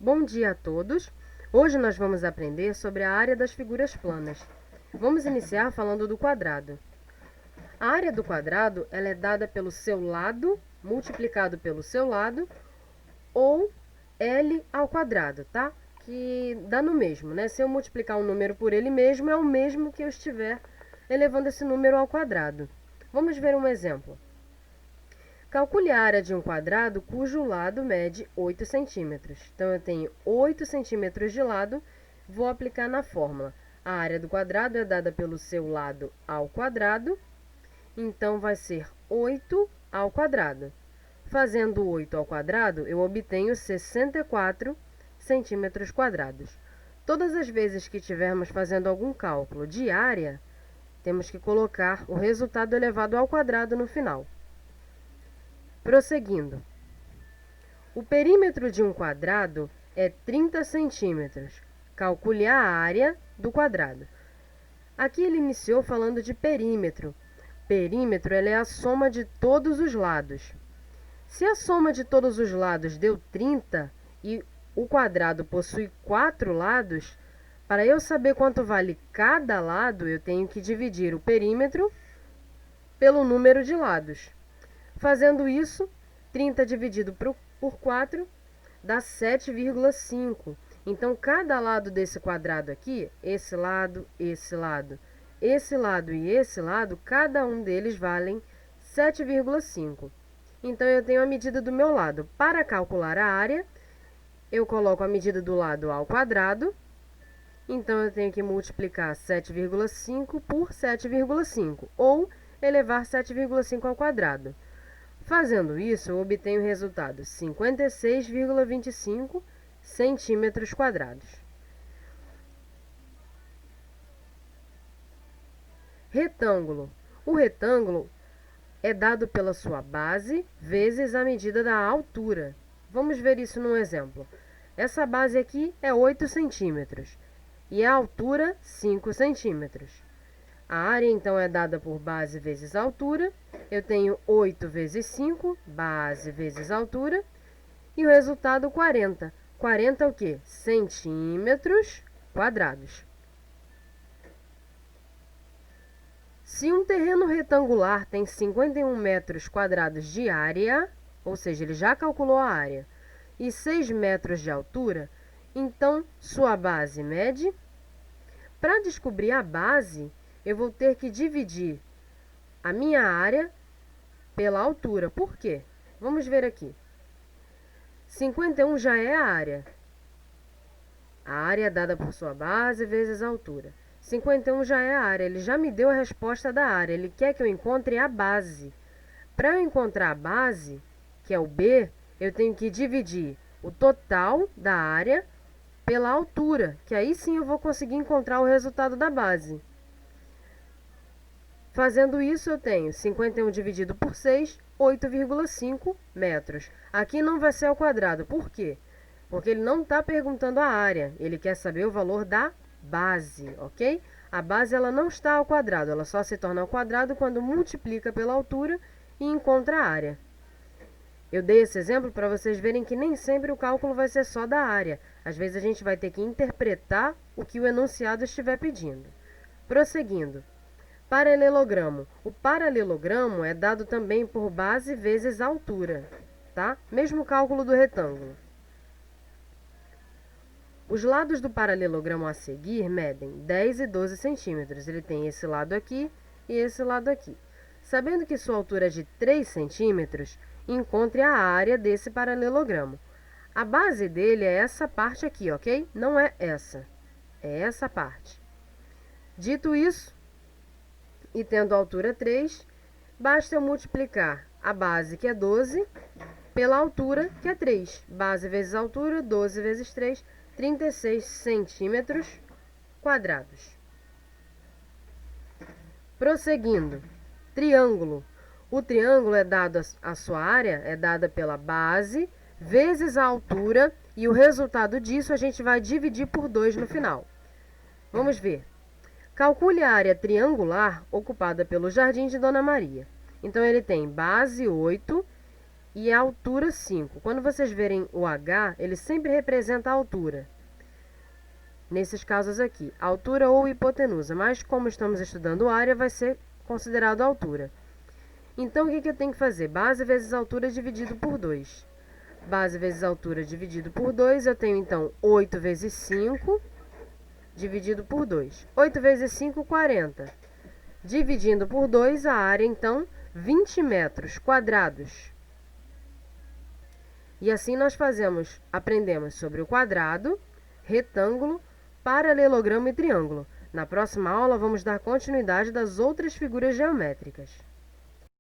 Bom dia a todos! Hoje nós vamos aprender sobre a área das figuras planas. Vamos iniciar falando do quadrado. A área do quadrado ela é dada pelo seu lado multiplicado pelo seu lado ou L ao quadrado, tá? Que dá no mesmo, né? Se eu multiplicar um número por ele mesmo, é o mesmo que eu estiver elevando esse número ao quadrado. Vamos ver um exemplo. Calcule a área de um quadrado cujo lado mede 8 centímetros. Então, eu tenho 8 centímetros de lado, vou aplicar na fórmula. A área do quadrado é dada pelo seu lado ao quadrado, então vai ser 8 ao quadrado. Fazendo 8 ao quadrado, eu obtenho 64 centímetros quadrados. Todas as vezes que estivermos fazendo algum cálculo de área, temos que colocar o resultado elevado ao quadrado no final. Prosseguindo, o perímetro de um quadrado é 30 centímetros. Calcule a área do quadrado. Aqui ele iniciou falando de perímetro. Perímetro é a soma de todos os lados. Se a soma de todos os lados deu 30 e o quadrado possui 4 lados, para eu saber quanto vale cada lado, eu tenho que dividir o perímetro pelo número de lados. Fazendo isso, 30 dividido por 4 dá 7,5. Então, cada lado desse quadrado aqui, esse lado e esse lado, cada um deles valem 7,5. Então, eu tenho a medida do meu lado. Para calcular a área, eu coloco a medida do lado ao quadrado. Então, eu tenho que multiplicar 7,5 por 7,5, ou elevar 7,5 ao quadrado. Fazendo isso, eu obtenho o resultado 56,25 centímetros quadrados. Retângulo. O retângulo é dado pela sua base vezes a medida da altura. Vamos ver isso num exemplo. Essa base aqui é 8 centímetros e a altura 5 centímetros. A área, então, é dada por base vezes altura. Eu tenho 8 vezes 5, base vezes altura. E o resultado, 40. 40 é o quê? Centímetros quadrados. Se um terreno retangular tem 51 metros quadrados de área, ou seja, ele já calculou a área, e 6 metros de altura, então sua base mede. Para descobrir a base, eu vou ter que dividir a minha área pela altura. Por quê? Vamos ver aqui. 51 já é a área. A área é dada por sua base vezes a altura. 51 já é a área. Ele já me deu a resposta da área. Ele quer que eu encontre a base. Para eu encontrar a base, que é o B, eu tenho que dividir o total da área pela altura, que aí sim eu vou conseguir encontrar o resultado da base. Fazendo isso, eu tenho 51 dividido por 6, 8,5 metros. Aqui não vai ser ao quadrado. Por quê? Porque ele não está perguntando a área. Ele quer saber o valor da base, ok? A base ela não está ao quadrado. Ela só se torna ao quadrado quando multiplica pela altura e encontra a área. Eu dei esse exemplo para vocês verem que nem sempre o cálculo vai ser só da área. Às vezes a gente vai ter que interpretar o que o enunciado estiver pedindo. Prosseguindo. Paralelogramo. O paralelogramo é dado também por base vezes altura, tá? Mesmo cálculo do retângulo. Os lados do paralelogramo a seguir medem 10 e 12 centímetros. Ele tem esse lado aqui e esse lado aqui. Sabendo que sua altura é de 3 centímetros, encontre a área desse paralelogramo. A base dele é essa parte aqui, ok? Não é essa. É essa parte. Dito isso, e tendo a altura 3, basta eu multiplicar a base, que é 12, pela altura, que é 3. Base vezes altura, 12 vezes 3, 36 centímetros quadrados. Prosseguindo. Triângulo. O triângulo é dado, a sua área é dada pela base vezes a altura, e o resultado disso a gente vai dividir por 2 no final. Vamos ver. Calcule a área triangular ocupada pelo Jardim de Dona Maria. Então, ele tem base 8 e a altura 5. Quando vocês verem o H, ele sempre representa a altura. Nesses casos aqui, altura ou hipotenusa, mas como estamos estudando área, vai ser considerado altura. Então, o que eu tenho que fazer? Base vezes altura dividido por 2. Base vezes altura dividido por 2, eu tenho então 8 vezes 5 dividido por 2. 8 vezes 5, 40. Dividindo por 2, a área, então, 20 metros quadrados. E assim nós aprendemos sobre o quadrado, retângulo, paralelogramo e triângulo. Na próxima aula, vamos dar continuidade das outras figuras geométricas.